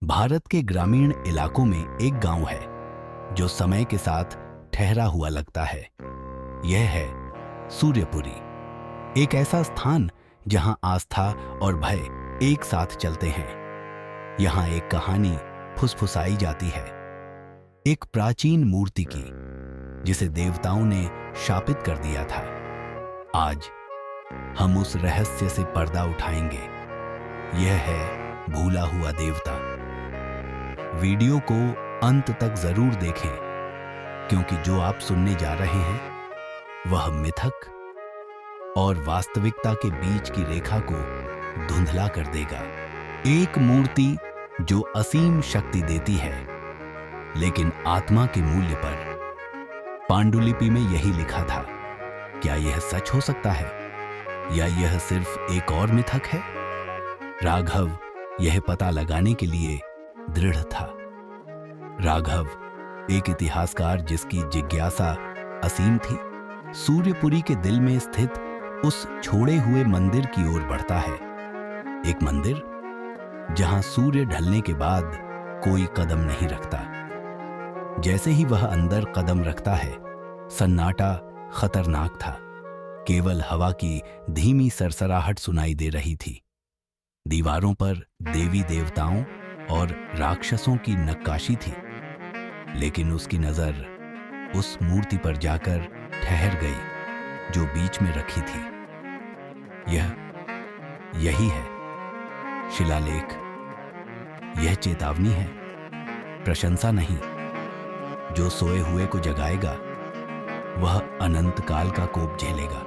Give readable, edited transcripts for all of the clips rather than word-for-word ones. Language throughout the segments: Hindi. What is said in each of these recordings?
भारत के ग्रामीण इलाकों में एक गांव है जो समय के साथ ठहरा हुआ लगता है। यह है सूर्यपुरी, एक ऐसा स्थान जहां आस्था और भय एक साथ चलते हैं। यहां एक कहानी फुसफुसाई जाती है, एक प्राचीन मूर्ति की जिसे देवताओं ने शापित कर दिया था। आज हम उस रहस्य से पर्दा उठाएंगे। यह है भूला हुआ देवता। वीडियो को अंत तक जरूर देखें, क्योंकि जो आप सुनने जा रहे हैं वह मिथक और वास्तविकता के बीच की रेखा को धुंधला कर देगा। एक मूर्ति जो असीम शक्ति देती है, लेकिन आत्मा के मूल्य पर। पांडुलिपि में यही लिखा था। क्या यह सच हो सकता है या यह सिर्फ एक और मिथक है? राघव यह पता लगाने के लिए दृढ़ था। राघव एक इतिहासकार जिसकी जिज्ञासा असीम थी, सूर्यपुरी के दिल में स्थित उस छोड़े हुए मंदिर की ओर बढ़ता है। एक मंदिर जहां सूर्य ढलने के बाद कोई कदम नहीं रखता। जैसे ही वह अंदर कदम रखता है, सन्नाटा खतरनाक था। केवल हवा की धीमी सरसराहट सुनाई दे रही थी। दीवारों पर देवी देवताओं और राक्षसों की नक्काशी थी, लेकिन उसकी नजर उस मूर्ति पर जाकर ठहर गई जो बीच में रखी थी। यही है शिलालेख। यह चेतावनी है, प्रशंसा नहीं। जो सोए हुए को जगाएगा वह अनंत काल का कोप झेलेगा।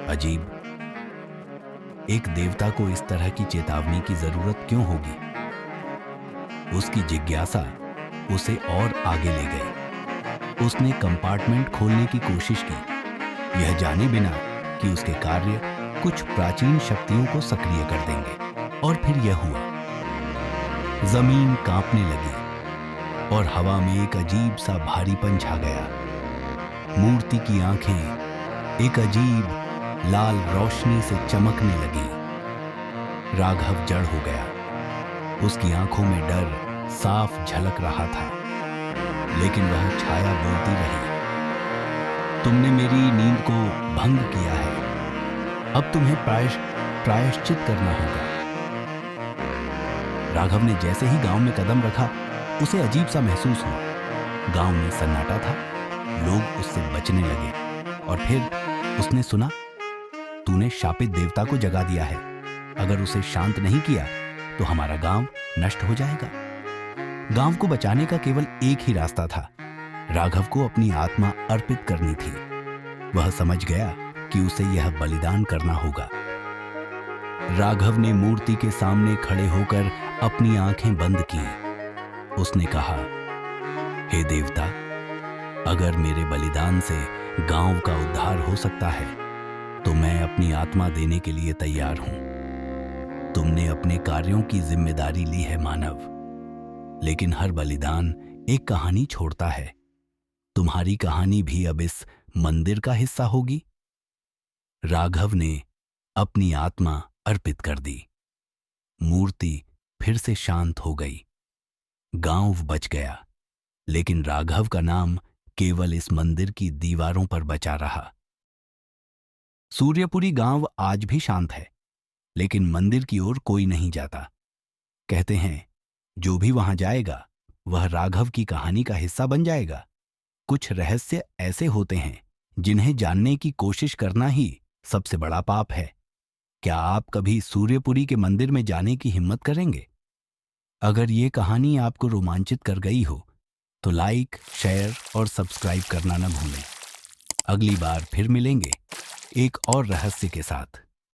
अजीब, एक देवता को इस तरह की चेतावनी की जरूरत क्यों होगी? उसकी जिज्ञासा उसे और आगे ले गई। उसने कंपार्टमेंट खोलने की कोशिश की, यह जाने बिना कि उसके कार्य कुछ प्राचीन शक्तियों को सक्रिय कर देंगे। और फिर यह हुआ। जमीन कांपने लगी और हवा में एक अजीब सा भारीपन छा गया। मूर्ति की आंखें एक अजीब लाल रोशनी से चमकने लगी। राघव जड़ हो गया। उसकी आंखों में डर साफ झलक रहा था, लेकिन वह छाया बोलती रही। तुमने मेरी नींद को भंग किया है, अब तुम्हें प्रायश्चित करना होगा। राघव ने जैसे ही गांव में कदम रखा, उसे अजीब सा महसूस हुआ। गांव में सन्नाटा था, लोग उससे बचने लगे। और फिर उसने सुना, तूने शापित देवता को जगा दिया है। अगर उसे शांत नहीं किया तो हमारा गांव नष्ट हो जाएगा। गांव को बचाने का केवल एक ही रास्ता था, राघव को अपनी आत्मा अर्पित करनी थी। वह समझ गया कि उसे यह बलिदान करना होगा। राघव ने मूर्ति के सामने खड़े होकर अपनी आंखें बंद की। उसने कहा, हे देवता, अगर मेरे बलिदान से गांव का उद्धार हो सकता है तो मैं अपनी आत्मा देने के लिए तैयार हूं। तुमने अपने कार्यों की जिम्मेदारी ली है मानव, लेकिन हर बलिदान एक कहानी छोड़ता है। तुम्हारी कहानी भी अब इस मंदिर का हिस्सा होगी। राघव ने अपनी आत्मा अर्पित कर दी। मूर्ति फिर से शांत हो गई। गांव बच गया, लेकिन राघव का नाम केवल इस मंदिर की दीवारों पर बचा रहा। सूर्यपुरी गांव आज भी शांत है, लेकिन मंदिर की ओर कोई नहीं जाता। कहते हैं, जो भी वहां जाएगा वह राघव की कहानी का हिस्सा बन जाएगा। कुछ रहस्य ऐसे होते हैं जिन्हें जानने की कोशिश करना ही सबसे बड़ा पाप है। क्या आप कभी सूर्यपुरी के मंदिर में जाने की हिम्मत करेंगे? अगर ये कहानी आपको रोमांचित कर गई हो तो लाइक, शेयर और सब्सक्राइब करना न भूलें। अगली बार फिर मिलेंगे एक और रहस्य के साथ।